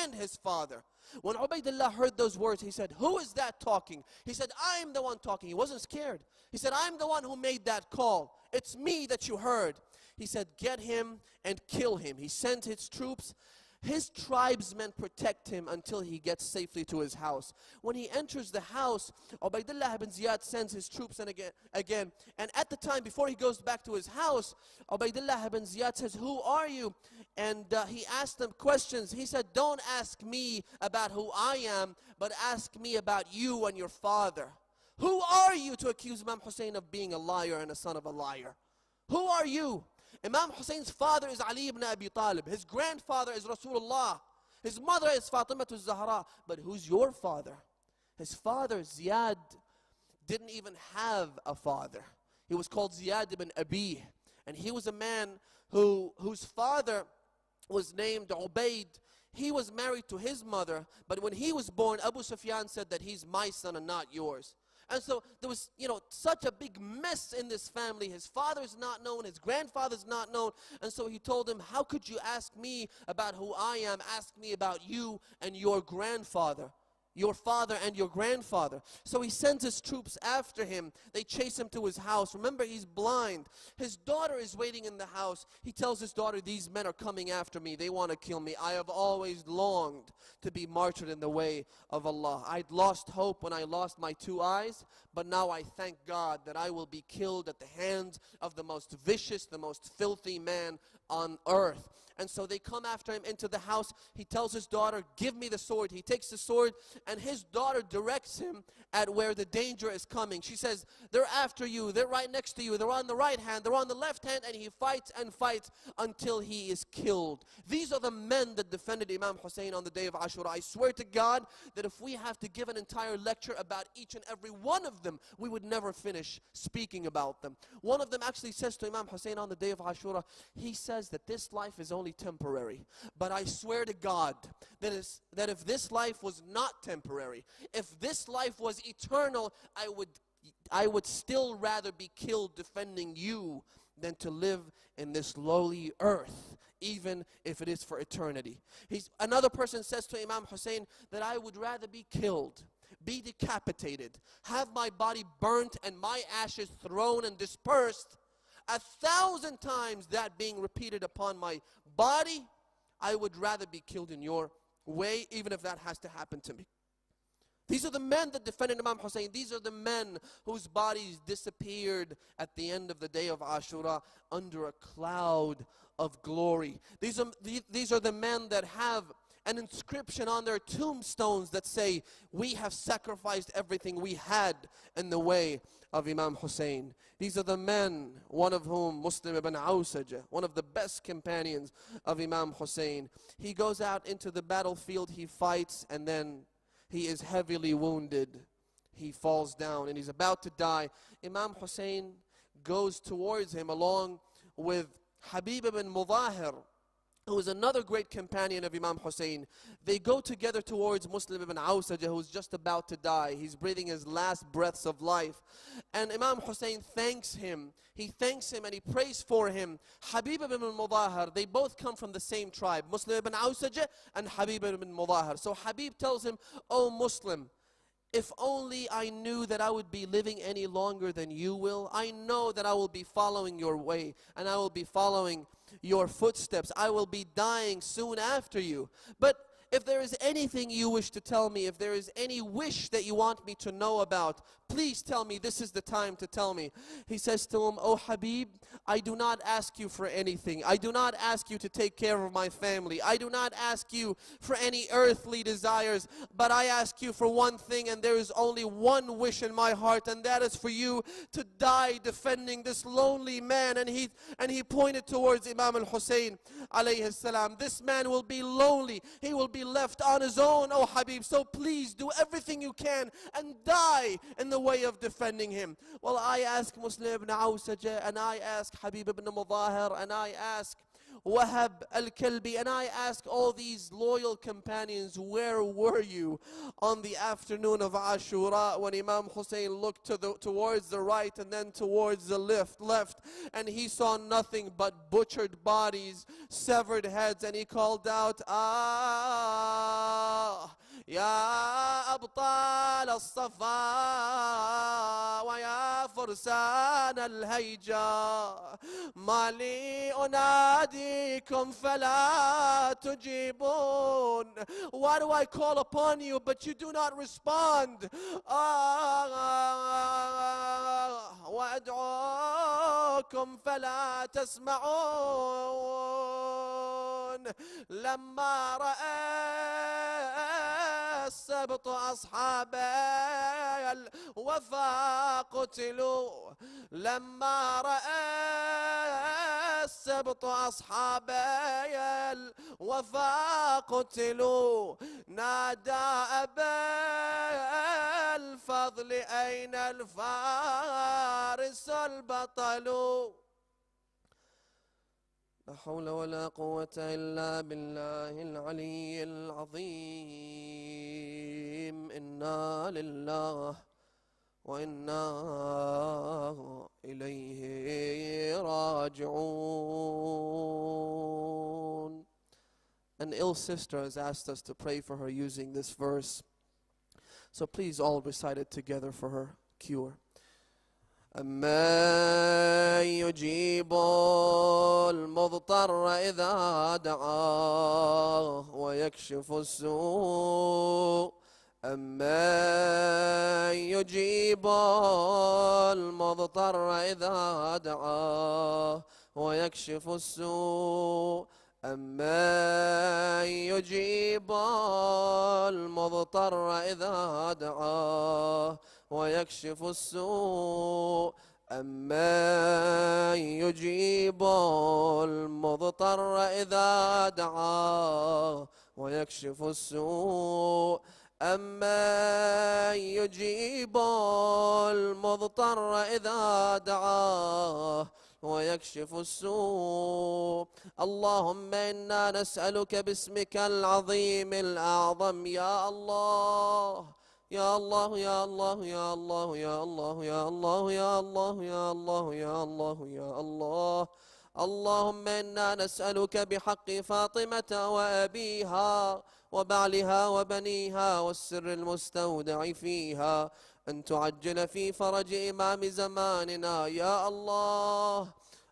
Speaker 1: and his father. When Ubaydullah heard those words, he said, who is that talking? He said, I'm the one talking. He wasn't scared. He said, I'm the one who made that call. It's me that you heard. He said, get him and kill him. He sent his troops. His tribesmen protect him until he gets safely to his house. When he enters the house, Ubaydullah ibn Ziyad sends his troops in again. And at the time, before he goes back to his house, Ubaydullah ibn Ziyad says, who are you? And he asked them questions. He said, don't ask me about who I am, but ask me about you and your father. Who are you to accuse Imam Hussein of being a liar and a son of a liar? Who are you? Imam Hussein's father is Ali ibn Abi Talib. His grandfather is Rasulullah. His mother is Fatima al-Zahra. But who's your father? His father, Ziyad, didn't even have a father. He was called Ziyad ibn Abi. And he was a man whose father was named Ubayd. He was married to his mother. But when he was born, Abu Sufyan said that he's my son and not yours. And so there was, such a big mess in this family. His father's not known, his grandfather's not known. And so he told him, how could you ask me about who I am? Ask me about you and your grandfather. Your father and your grandfather. So he sends his troops after him. They chase him to his house. Remember, he's blind. His daughter is waiting in the house. He tells his daughter, these men are coming after me. They want to kill me. I have always longed to be martyred in the way of Allah. I'd lost hope when I lost my 2 eyes, but now I thank God that I will be killed at the hands of the most vicious, the most filthy man on earth. And so they come after him into the house. He tells his daughter, give me the sword. He takes the sword, and his daughter directs him at where the danger is coming. She says, they're after you, they're right next to you, they're on the right hand, they're on the left hand, and he fights and fights until he is killed. These are the men that defended Imam Hussein on the day of Ashura. I swear to God that if we have to give an entire lecture about each and every one of them, we would never finish speaking about them. One of them actually says to Imam Hussein on the day of Ashura, he says that this life is only temporary. But I swear to God that if this life was not temporary, if this life was eternal, I would still rather be killed defending you than to live in this lowly earth, even if it is for eternity. Another person says to Imam Hussein that I would rather be killed, be decapitated, have my body burnt and my ashes thrown and dispersed 1,000 times, that being repeated upon my body. I would rather be killed in your way, even if that has to happen to me. These are the men that defended Imam Hussein. These are the men whose bodies disappeared at the end of the day of Ashura under a cloud of glory. These are the men that have an inscription on their tombstones that say, we have sacrificed everything we had in the way of Imam Hussein. These are the men, one of whom, Muslim ibn Awsajah, one of the best companions of Imam Hussein. He goes out into the battlefield, he fights, and then he is heavily wounded. He falls down and he's about to die. Imam Hussein goes towards him along with Habib ibn Mudahir, who is another great companion of Imam Hussein. They go together towards Muslim ibn Awsajah, who's just about to die. He's breathing his last breaths of life. And Imam Hussein thanks him. He thanks him and he prays for him. Habib ibn Mudahir, they both come from the same tribe, Muslim ibn Awsajah and Habib ibn Mudahir. So Habib tells him, "O Muslim, if only I knew that I would be living any longer than you will. I know that I will be following your way and I will be following your footsteps. I will be dying soon after you. But if there is anything you wish to tell me, if there is any wish that you want me to know about, please tell me, this is the time to tell me. He says to him, "Oh Habib, I do not ask you for anything. I do not ask you to take care of my family. I do not ask you for any earthly desires, but I ask you for one thing, and there is only one wish in my heart, and that is for you to die defending this lonely man." And he pointed towards Imam Hussain alayhi salam. "This man will be lonely. He will be left on his own, oh Habib. So please do everything you can and die in the way of defending him." Well, I ask Muslim ibn Awsaja, and I ask Habib ibn Mudahir, and I ask Wahab al-Kalbi, and I ask all these loyal companions, where were you on the afternoon of Ashura when Imam Hussain looked towards the right and then towards the left, and he saw nothing but butchered bodies, severed heads, and he called out, "Ah, يا أبطال الصفا ويا فرسان الهيجا ما لي أناديكم فلا تجيبون." Why do I call upon you but you do not respond? وأدعوكم فلا تسمعون. لما رأى السبط أصحاب الوفا قتلوا. لما رأى السبط أصحاب الوفا قتلوا. نادى أبا الفضل أين الفارس البطل. لا حول ولا قوة إلا بالله العلي العظيم. إنا لله وإنا إليه راجعون. An ill sister has asked us to pray for her using this verse. So please all recite it together for her cure. أَمَّن يُجِيبُ الْمُضْطَرَّ إِذَا دَعَاهُ وَيَكْشِفُ السُّوءَ. أَمَّن يُجِيبُ الْمُضْطَرَّ إِذَا دَعَاهُ وَيَكْشِفُ السُّوءَ. أَمَّن يُجِيبُ الْمُضْطَرَّ إِذَا دَعَاهُ ويكشف السوء. أَمَّن يُجِيبُ الْمُضْطَرَّ إِذَا دَعَاهُ ويكشف السوء. أَمَّن يُجِيبُ الْمُضْطَرَّ إِذَا دَعَاهُ ويكشف السوء. اللهم إنا نسألك باسمك العظيم الأعظم يا الله يا الله يا الله يا الله يا الله يا الله يا الله يا الله يا الله يا الله. اللهم إنا نسألك بحق فاطمة وأبيها وبعلها وبنيها والسر المستودع فيها أن تعجل في فرج إمام زماننا يا الله.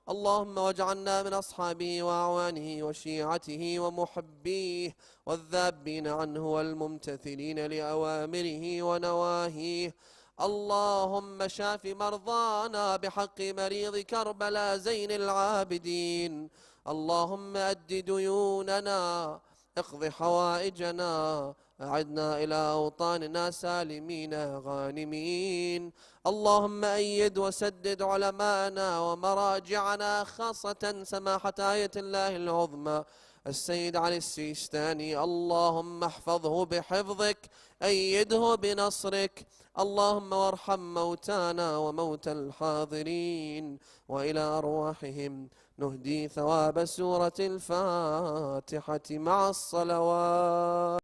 Speaker 1: اللهم واجعلنا من أصحابه وأعوانه وشيعته ومحبيه والذابين عنه والممتثلين لأوامره ونواهيه. اللهم شاف مرضانا بحق مريض كربلا زين العابدين. اللهم أد ديوننا، اقض حوائجنا، أعدنا إلى أوطاننا سالمين غانمين. اللهم أيد وسدد علماءنا ومراجعنا، خاصة سماحة آية الله العظمى السيد علي السيستاني. اللهم احفظه بحفظك، أيده بنصرك. اللهم وارحم موتانا وموتى الحاضرين، وإلى أرواحهم نهدي ثواب سورة الفاتحة مع الصلوات.